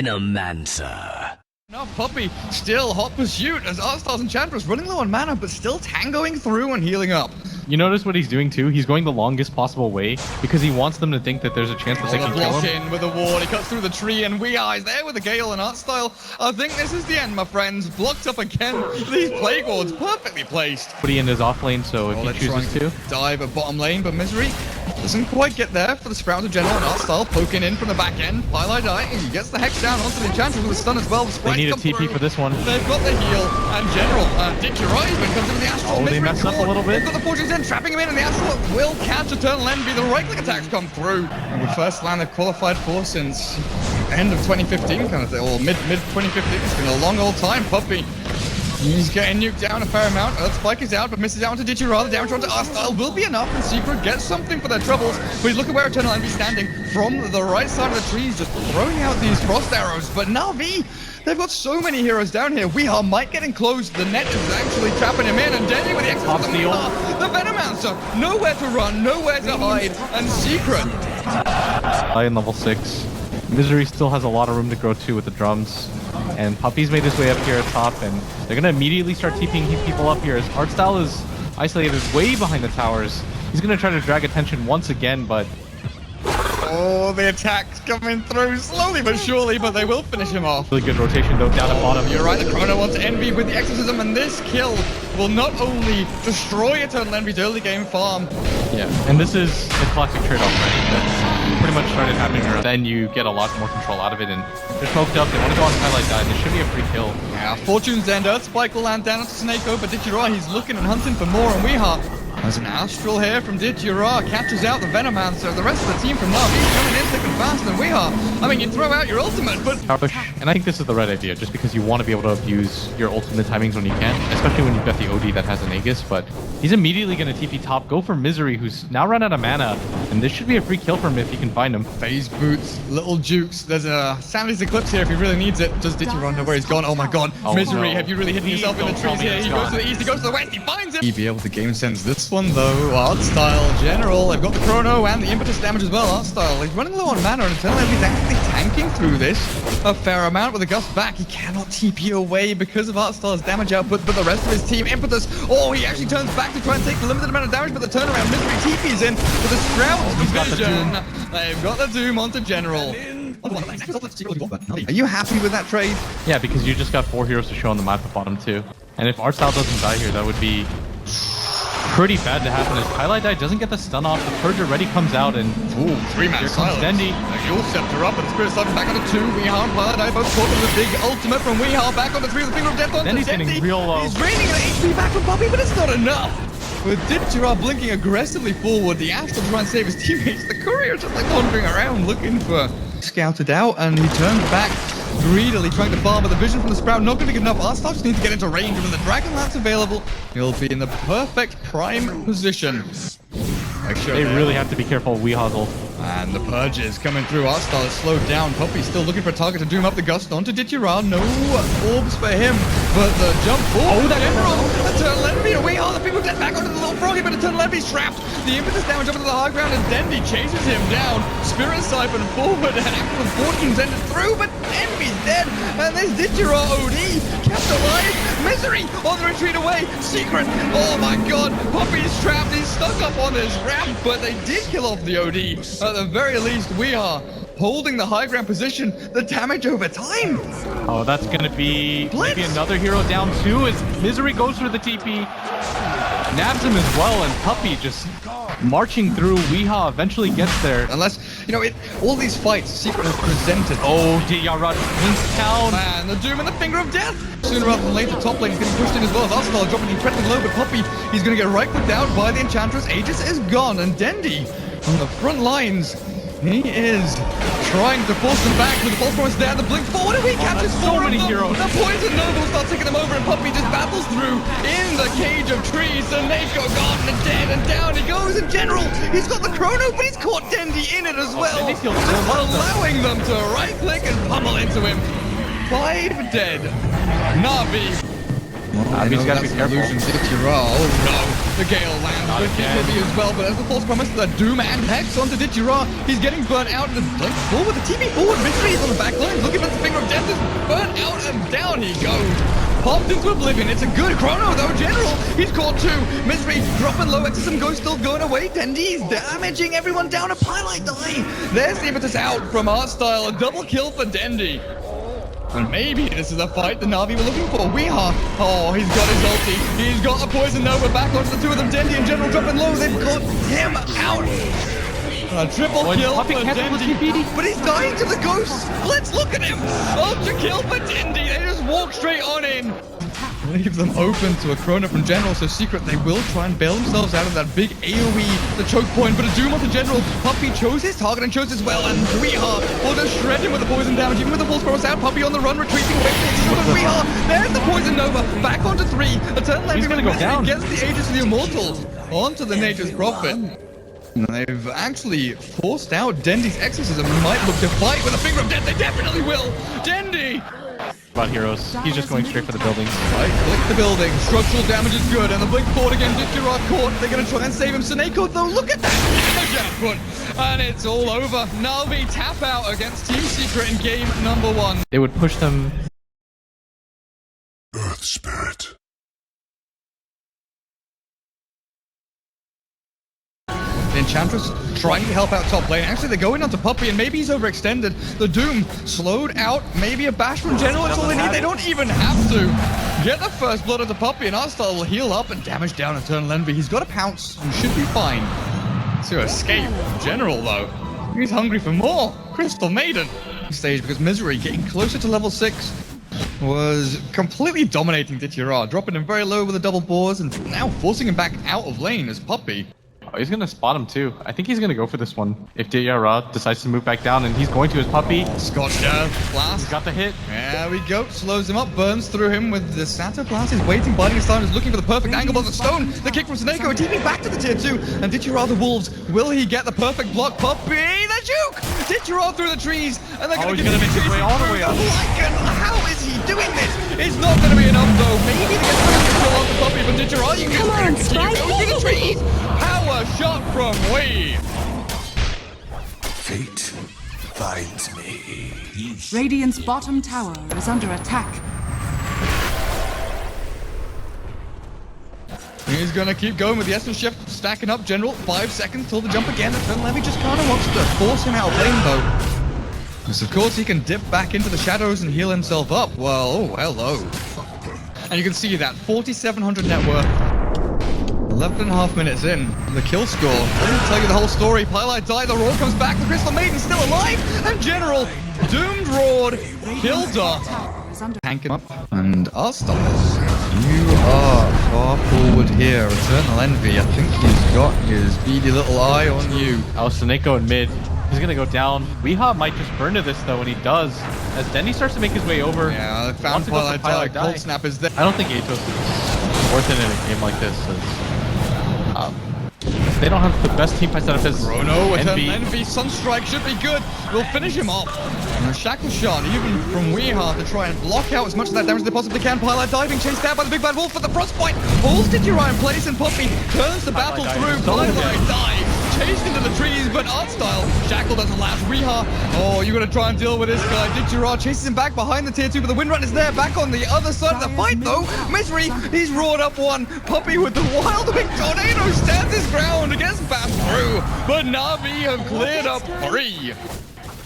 Venomancer. Now Puppey, still hot pursuit as Artstyles Enchantress running low on mana, but still tangoing through and healing up. You notice what he's doing too? He's going the longest possible way because he wants them to think that there's a chance that they can kill block him. in with a ward, he cuts through the tree, and He's there with the Gale and Artstyle. I think this is the end, my friends. Blocked up again. These Plague Wards perfectly placed. But he in his off lane, so if he chooses to dive at bottom lane, but Misery doesn't quite get there for the Sprout of General and Artstyle poking in from the back end. He gets the Hex down onto the Enchantress with a stun as well. They need a TP for this one. They've got the heal, and General, Dicturizement comes in with the Astral. They messed up a little bit. They've got the Fortune's End, trapping him in, and the Astral will catch Eternal Envy. The right-click attacks come through. And the first land they've qualified for since end of 2015, kind of thing, or mid-2015. It's been a long old time. Puppey, he's getting nuked down a fair amount. Earthspike is out, but misses out onto Digirad. The damage onto Artstyle will be enough, and Secret gets something for their troubles. But look at where Eternal Envy's standing from the right side of the trees, just throwing out these frost arrows. But NAVI, they've got so many heroes down here. might get enclosed. The net is actually trapping him in, and Denny with the exit of the Venomancer. Nowhere to run, nowhere to hide, and Secret. In level 6. Misery still has a lot of room to grow too with the drums. And Puppey's made his way up here at top, and they're going to immediately start TPing people up here as Artstyle is isolated way behind the towers. He's going to try to drag attention once again, but... Oh, the attack's coming through slowly but surely, but they will finish him off. Really good rotation though down at bottom. You're right, the Chrono onto Envy with the Exorcism, and this kill will not only destroy Eternal Envy's early game farm. Yeah, and this is the classic trade-off, right? That pretty much started happening, or then you get a lot more control out of it, and they're smoked up, they want to go on highlight that, and it should be a free kill. Yeah, Fortune's End, Earthspike will land down onto Snakeo, but Digirad, he's looking and hunting for more, and There's an Astral here from Digirad, catches out the Venomancer. The rest of the team from NAVI coming in thick and fast, and I mean, you throw out your ultimate, but... Push, and I think this is the right idea, just because you want to be able to abuse your ultimate timings when you can, especially when you've got the OD that has an Aegis, but he's immediately going to TP top, go for Misery, who's now run out of mana, and this should be a free kill for him if he can find him. Phase boots, little jukes. There's a Sandy's Eclipse here if he really needs it. Does Digirad know where he's gone? Oh my god, Misery, have you really hidden yourself in the trees here? He goes to the east, he goes to the west, he finds him! He'd be able to game sense this one though. Artstyle, General, they've got the Chrono and the Impetus damage as well. Artstyle, he's running low on mana, and Eternal Envy's actually tanking through this a fair amount with a gust back. He cannot TP away because of Artstyle's damage output, but the rest of his team, Impetus, he actually turns back to try and take the limited amount of damage, but the turnaround, Misery TP's in with a Sprout Vision. They've got the Doom onto General. Are you happy with that trade? Yeah, because you just got 4 heroes to show on the map at bottom too. And if Artstyle doesn't die here, that would be pretty bad to happen as Highlight Die doesn't get the stun off, the Purge already comes out, and ooh, 3-man here comes Dendy. You'll scepter up, and the Spirit Slider back onto 2. Weehar and Highlight Die both caught with a big ultimate from Weehar back onto 3 with the Finger of Death onto Dendy's Dendy. getting real low. He's raining an HP back from Puppey, but it's not enough. With Digirad blinking aggressively forward, the Astral trying to save his teammates. The Courier just like wandering around looking for scouted out, and he turns back greedily trying to farm, but the vision from the Sprout not going to get enough. Artstyle just needs to get into range, and when the Dragon Lance available, he'll be in the perfect prime position. They really have to be careful of Weeha's ult. And the Purge is coming through. Artstyle is slowed down. Puppey's still looking for a target to doom up the gust onto Digirad. No orbs for him, but the jump forward. Oh, that Emerald! Eternal Envy and Weehar. The people get back onto the little froggy, but Eternal Envy's trapped. The Impetus damage up into the high ground, and Dendy chases him down. Spirit Siphon forward, and Actual Fortune's ended through, but Envy's dead. And there's Digirad OD kept alive. Misery on the retreat away. Secret. Oh my god. Puppey's trapped. He's stuck up on his ramp, but they did kill off the OD. At the very least, we are holding the high ground position. The damage over time. Oh, that's going to be maybe another hero down too as Misery goes for the TP. Nabs him as well, and Puppey just marching through. Weeha eventually gets there. Unless, all these fights, Secret has presented. Oh, Digirad links down. Man, the Doom and the Finger of Death. Sooner rather than later, top lane is getting pushed in as well as Artstyle dropping incredibly low, but Puppey, he's going to get right clicked out by the Enchantress. Aegis is gone, and Dendy on the front lines, he is trying to force them back with the false promise there. The blink forward, and he catches so many heroes. The Poison Noble starts taking them over, and Puppey just battles through in the cage of trees. Snakeo gone and dead, and down he goes. In general, he's got the Chrono, but he's caught Dendy in it as well, just allowing them to right click and pummel into him. 5 dead. NAVI He's got to be careful. Oh no, the Gale lands with Kibby as well, but as the false promise, the Doom and Hex onto Ditchira. He's getting burnt out, and the Blink forward, the TP forward, Mystery is on the back line, looking for the finger of death, is burnt out, and down he goes. Popped into oblivion. It's a good chrono though, General. He's caught two. Misery dropping low. Exorcism Ghost still going away. Dendy's damaging everyone down. A Pylite die. There's the impetus out from Artstyle. A double kill for Dendy. And maybe this is a fight the Navi were looking for. Weeha. Oh, he's got his ulti. He's got the Poison Nova back onto the two of them. Dendy and General dropping low. They've got him out. A triple kill for Dendy, but he's dying to the ghosts. Let's look at him. Ultra kill for Dendy. They just walk straight on in. Leave them open to a Chrono from General, so Secret they will try and bail themselves out of that big AoE, the choke point, but a Doom onto General. Puppy chose his target and chose as well, and Weeha will just shred him with the poison damage, even with the false cross out. Puppy on the run, retreating away from the Weeha. There's the Poison Nova, back onto 3. Eternal He's gonna go down. Gets the Aegis of the Immortal onto the Nature's Prophet. They've actually forced out Dendy's Exorcism. Might look to fight with a finger of death. They definitely will. Dendy! About heroes. He's just going straight for the buildings. Right, click the building. Structural damage is good. And the blink forward again. Ditchira caught. They're going to try and save him. Seneko, though, look at that damage output. And it's all over. Navi tap out against Team Secret in game number 1. They would push them. Earth Spirit. The Enchantress trying to help out top lane. Actually, they're going onto Puppy, and maybe he's overextended. The Doom slowed out. Maybe a bash from General. It's all they need. They don't even have to get the first blood of the Puppy, and Artstyle will heal up and damage down Eternal Envy. He's got a pounce and should be fine to escape. General, though, he's hungry for more. Crystal Maiden stage because Misery getting closer to level 6 was completely dominating Ditchira, dropping him very low with the double boars and now forcing him back out of lane as Puppy. Oh, he's gonna spot him too. I think he's gonna go for this one. If Ditchira decides to move back down, and he's going to his Puppy. Scotch blast. He's got the hit. There we go. Slows him up, burns through him with the Sato blast. He's waiting, biding his time. He's looking for the perfect angle on the stone. The kick from Seneko, TP back to the tier 2. And Ditchira the Wolves. Will he get the perfect block? Puppy, the juke! Ditchira through the trees. And they're he's gonna make his way all the way up. How is he doing this? It's not gonna be enough though. Maybe they get the kill off the Puppy, but Ditchira, you can go through the trees. Power shot from Wei. Fate finds me. Radiant's bottom tower is under attack. He's gonna keep going with the Essence Shift, stacking up General. 5 seconds till the jump again. And Levy just kind of wants to force him out of lane though. Because of course he can dip back into the shadows and heal himself up. Well, oh, hello. And you can see that 4,700 net worth. 11.5 minutes in, the kill score. Let me tell you the whole story. Pylite died, the Roar comes back, the Crystal Maiden's still alive, and General, doomed Roared, killed her. Tank him up, and Artstyle. You are far forward here. Eternal Envy, I think he's got his beady little eye on you. Oh, Seneko in mid. He's gonna go down. Weeha might just burn to this though when he does. As Dendy starts to make his way over. Yeah, I found Pylite die. Cold Snap is there. I don't think Atos is worth it in a game like this. They don't have the best team fight setup as Chrono with Envy. Envy. Sunstrike should be good. We'll finish him off. And a Shackle Shot, even from Weeha, to try and block out as much of that damage as they possibly can. Pylite diving, chased out by the Big Bad Wolf for the Frostbite. Holds Ditchira in place, and Puppy turns the battle through. Pylite dive, chased into the trees, but Artstyle. Shackle doesn't last. Weeha, oh, you gotta try and deal with this guy. Ditchira chases him back behind the tier 2, but the wind run is there. Back on the other side of the fight, though. Misery, he's roared up one. Puppy with the wild big tornado stands his ground against Bass through, but Navi have cleared up 3.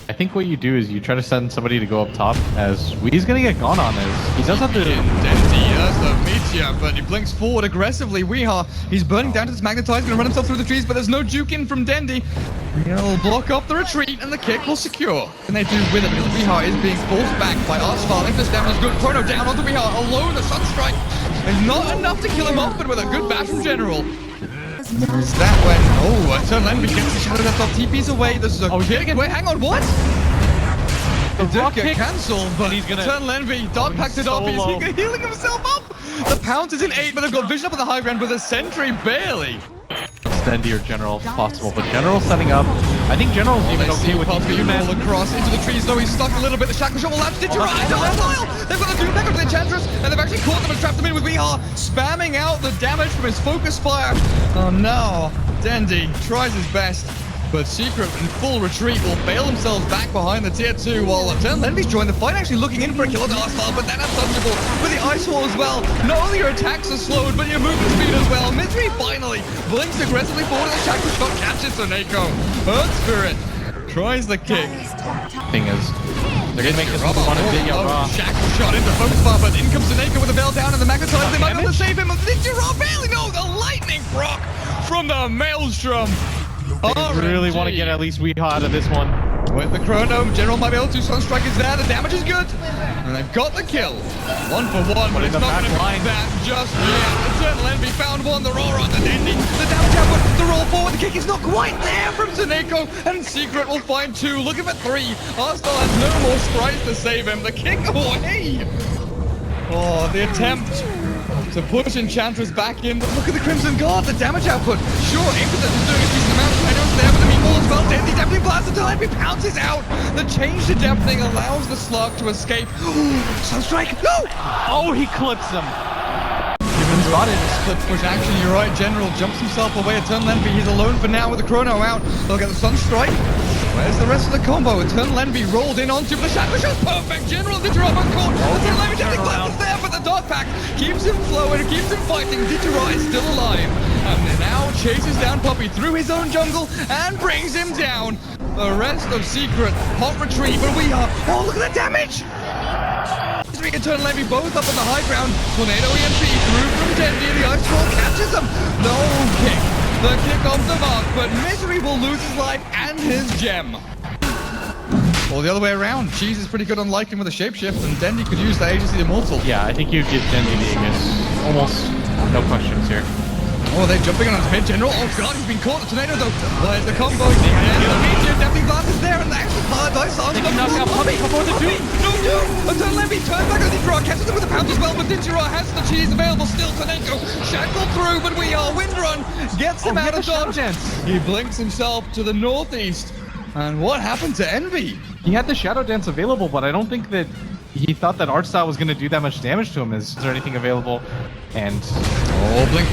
I think what you do is you try to send somebody to go up top, as Wee's gonna get gone on this. He does have to... Dendy has the meteor, but he blinks forward aggressively. Weeha, he's burning down to this magnetize, gonna run himself through the trees, but there's no juke in from Dendy. He'll block up the retreat, and the kick will secure. Can they do with it? Because Weeha is being forced back by Artstyle. If this damage is good, Chrono down onto Weeha alone. The Sunstrike is not enough to kill him off, but with a good bash from General. Is that when... Oh, Eternal Envy gets the Shadow Death off. TP's away. This is a kick. Wait, hang on, what? The did get cancelled, but he's gonna... Eternal Envy, Dark Packed it up. He's healing himself up. The Pounce is in 8, but they've got Vision up on the high ground with a Sentry barely. Dendy or General if possible, but General's setting up. I think General's even okay with these two men. Roll across into the trees, though he's stuck a little bit. The shackle shot will latch Digiride into Hostile. They've got the Doom back onto the Enchantress, and they've actually caught them and trapped them in with Weehaw, spamming out the damage from his focus fire. Oh no, Dendy tries his best, but Secret in full retreat will bail themselves back behind the tier 2 while Eternal Envy's joined the fight, actually looking in for a kill on the Hostile, but then untouchable with the Ice Wall as well. Not only your attacks are slowed, but your movement speed as well. Misery finally blinks aggressively forward, and the shackle shot catches Soneko. Earth Spirit tries the kick. Thing is, they're gonna make this one a big shackle shot into focus bar, but in comes Soneko with the bell down and the Magnetize. They might be able to save him. Digiride barely, no, the lightning proc from the Maelstrom. They really want to get at least Weehaw out of this one. With the Chrono, General might be able to. Sunstrike is there, the damage is good. And they've got the kill. 1 for 1, but it's not going to be that just yet. Eternal Envy found one, the roar on the Dendy. The damage output, the roll forward, the kick is not quite there from Soneko. And Secret will find 2, looking for 3. Hostile has no more sprites to save him. The kick away. Oh, the attempt to push Enchantress back in, but look at the Crimson Guard, the damage output. Sure, Impetus is doing a decent amount, Tornado's there with the meatball as well. Dendy definitely blasts until Envy pounces out. The change to deafening allows the Slug to escape. Sunstrike, no! Oh, he clips him. Given spotted, split push action, you're right. General jumps himself away. Eternal Envy, he's alone for now with the Chrono out. They'll get the Sunstrike. Where's the rest of the combo? Eternal Envy rolled in onto the shadow shot. Perfect. General Digiride on caught. Eternal Envy definitely glasses there, but the Dark Pack keeps him flowing, keeps him fighting. Digiride is still alive. And now chases down Puppey through his own jungle and brings him down. The rest of Secret, hot retreat, but we are. Oh, look at the damage! Eternal Envy both up on the high ground. Tornado EMP through from Dendy, and the Ice Wall catches him. No kick. The kick off the mark, but Misery will lose his life and his gem. Or the other way around. Cheese is pretty good on Lycan with a shapeshift, and Dendy could use the Agency Immortal. Yeah, I think you'd give Dendy the Aegis. Almost no questions here. Oh, they're jumping on his mid general. Oh god, he's been caught. The Tornado though. There's the combo. And the meteor definitely blast is there, and the actual paradise on the Puppey. No, Eternal Envy turns back on Digiride, catches him with the pounce as well, but Digiride has the cheese available still. Soneko shackled through, but we are wind run. Gets him out of dodge. He blinks himself to the northeast. And what happened to Envy? He had the Shadow Dance available, but I don't think that he thought that Artstyle was going to do that much damage to him. Is there anything available? And oh, blink,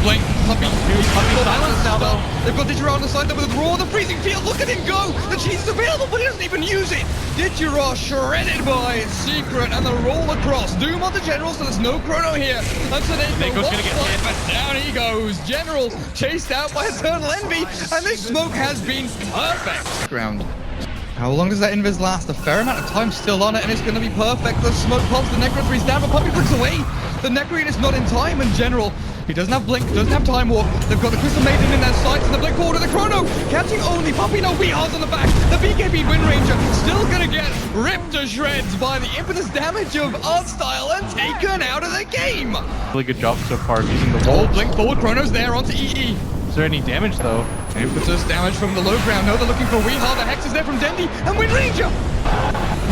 Puppey silence now though. They've got Digiride on the side there with a roar, the freezing field. Look at him go. The cheese is available, but he doesn't even use it. Digiride shredded by Secret, and the roll across. Doom on the General, so there's no Chrono here. And Soneko's gonna get hit, but down he goes. General chased out by Eternal Envy, and this smoke has been perfect. Ground. How long does that invis last? A fair amount of time still on it, and it's going to be perfect. The smoke pops, the Necro 3's down, but Puppey blinks away. The Necro is not in time in general. He doesn't have blink, doesn't have time warp. They've got the Crystal Maiden in their sights, and the blink forward of the Chrono. Catching only Puppey, no Weehaws on the back. The BKB Wind Ranger still going to get ripped to shreds by the impetus damage of Artstyle and taken out of the game. really good job so far of using the wall. Blink forward, Chrono's there onto EE. Is there any damage though? Impetus damage from the low ground. No, they're looking for Weehaw. The Hex is there from Dendy and Wind Ranger.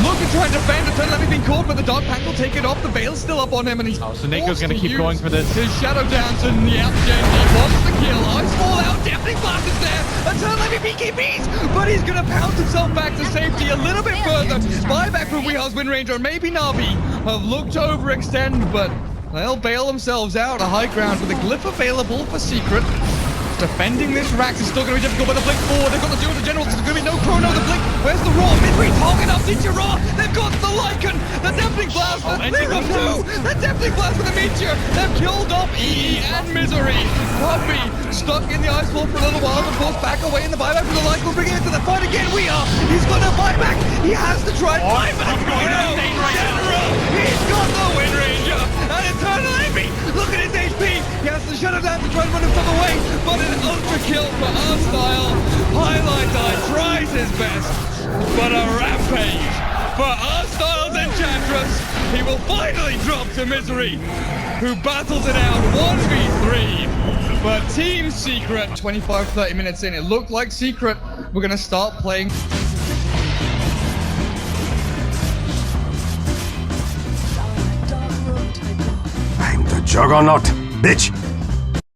Look and try and defend. Eternal Envy being caught, but the Dark Pack will take it off. The Veil's still up on him, and he's Soneko's gonna keep going for this. His Shadow Dance, and yep, Dendy wants the kill. Ice Fall out, Deafening Blast is there. Eternal Envy BKBs, but he's gonna pounce himself back to safety a little bit further. Buyback from Weehaw's Wind Ranger, maybe Navi have looked to overextend, but they'll bail themselves out. A high ground with a glyph available for Secret. Defending this Rax is still going to be difficult, but the blink forward, they've got the duel with the General, there's going to be no Chrono, the blink, where's the Raw? Midway target up, Digiride, they've got the Lycan, the Deafening Blast, they've got two, the Deafening Blast with the Meteor, they've killed off EE and Misery. Puppey stuck in the Ice Wall for a little while, but forced back away in the buyback from the Lycan, will bring it into the fight again. He's got a buyback, he has to try and buyback Chrono. General, he's got the Wind Ranger, and Eternal Envy, look at his HP, he has to shut him down to try and run himself away, but an ultra kill for Artstyle. Highlight Eye tries his best, but a rampage for Artstyle's Enchantress. He will finally drop to Misery, who battles it out 1v3. But Team Secret, 25-30 minutes in, it looked like Secret were going to start playing. I'm the Juggernaut, bitch.